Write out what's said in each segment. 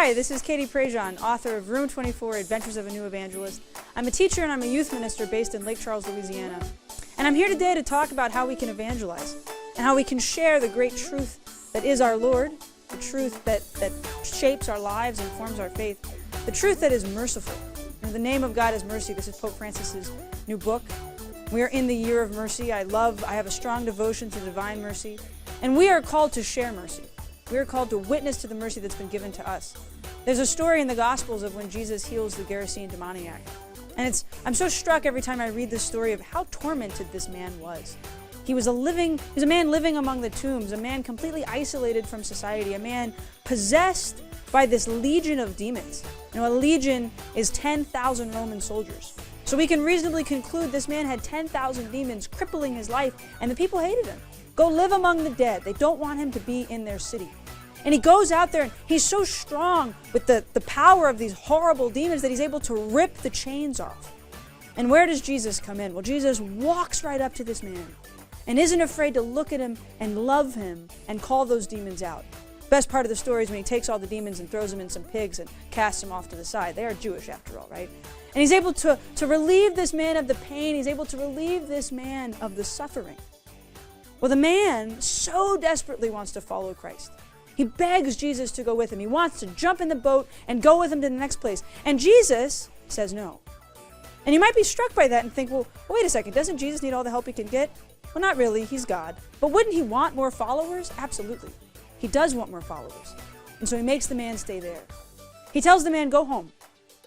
Hi, this is Prejean, author of Room 24, Adventures of a New Evangelist. I'm a teacher and I'm a youth minister based in Lake Charles, Louisiana. And I'm here today to talk about how we can evangelize and how we can share the great truth that is our Lord, the truth that shapes our lives and forms our faith, the truth that is merciful. And the name of God is mercy. This is Pope Francis's new book. We are in the year of mercy. I have a strong devotion to divine mercy. And we are called to share mercy. We are called to witness to the mercy that's been given to us. There's a story in the Gospels of when Jesus heals the Gerasene demoniac. And I'm so struck every time I read this story of how tormented this man was. He was a man living among the tombs, a man completely isolated from society, a man possessed by this legion of demons. You know, a legion is 10,000 Roman soldiers. So we can reasonably conclude this man had 10,000 demons crippling his life, and the people hated him. Go live among the dead. They don't want him to be in their city. And he goes out there and he's so strong with the power of these horrible demons that he's able to rip the chains off. And where does Jesus come in? Well, Jesus walks right up to this man and isn't afraid to look at him and love him and call those demons out. Best part of the story is when he takes all the demons and throws them in some pigs and casts them off to the side. They are Jewish after all, right? And he's able to relieve this man of the pain. He's able to relieve this man of the suffering. Well, the man so desperately wants to follow Christ. He begs Jesus to go with him. He wants to jump in the boat and go with him to the next place. And Jesus says no. And you might be struck by that and think, well, wait a second, doesn't Jesus need all the help he can get? Well, not really, he's God. But wouldn't he want more followers? Absolutely. He does want more followers. And so he makes the man stay there. He tells the man, go home.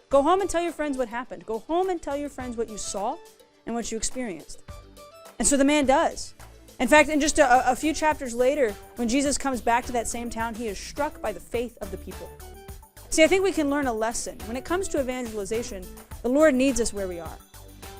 Go home and tell your friends what happened. Go home and tell your friends what you saw and what you experienced. And so the man does. In fact, in just a few chapters later, when Jesus comes back to that same town, he is struck by the faith of the people. See, I think we can learn a lesson. When it comes to evangelization, the Lord needs us where we are.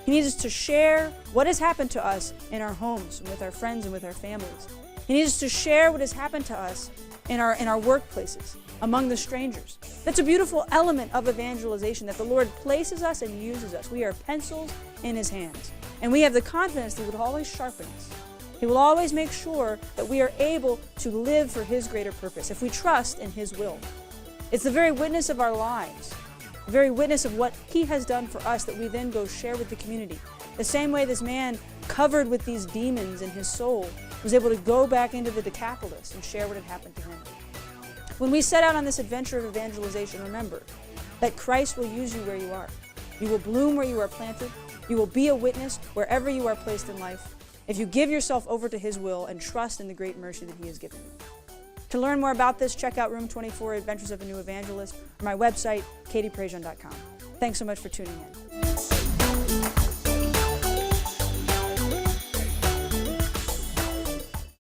He needs us to share what has happened to us in our homes, and with our friends, and with our families. He needs us to share what has happened to us in our workplaces, among the strangers. That's a beautiful element of evangelization, that the Lord places us and uses us. We are pencils in his hands. And we have the confidence that he will always sharpen us. He will always make sure that we are able to live for his greater purpose if we trust in his will. It's the very witness of our lives, the very witness of what he has done for us that we then go share with the community. The same way this man, covered with these demons in his soul, was able to go back into the Decapolis and share what had happened to him. When we set out on this adventure of evangelization, remember that Christ will use you where you are. You will bloom where you are planted. You will be a witness wherever you are placed in life, if you give yourself over to his will and trust in the great mercy that he has given you. To learn more about this, check out Room 24, Adventures of a New Evangelist, or my website, katieprejean.com. Thanks so much for tuning in.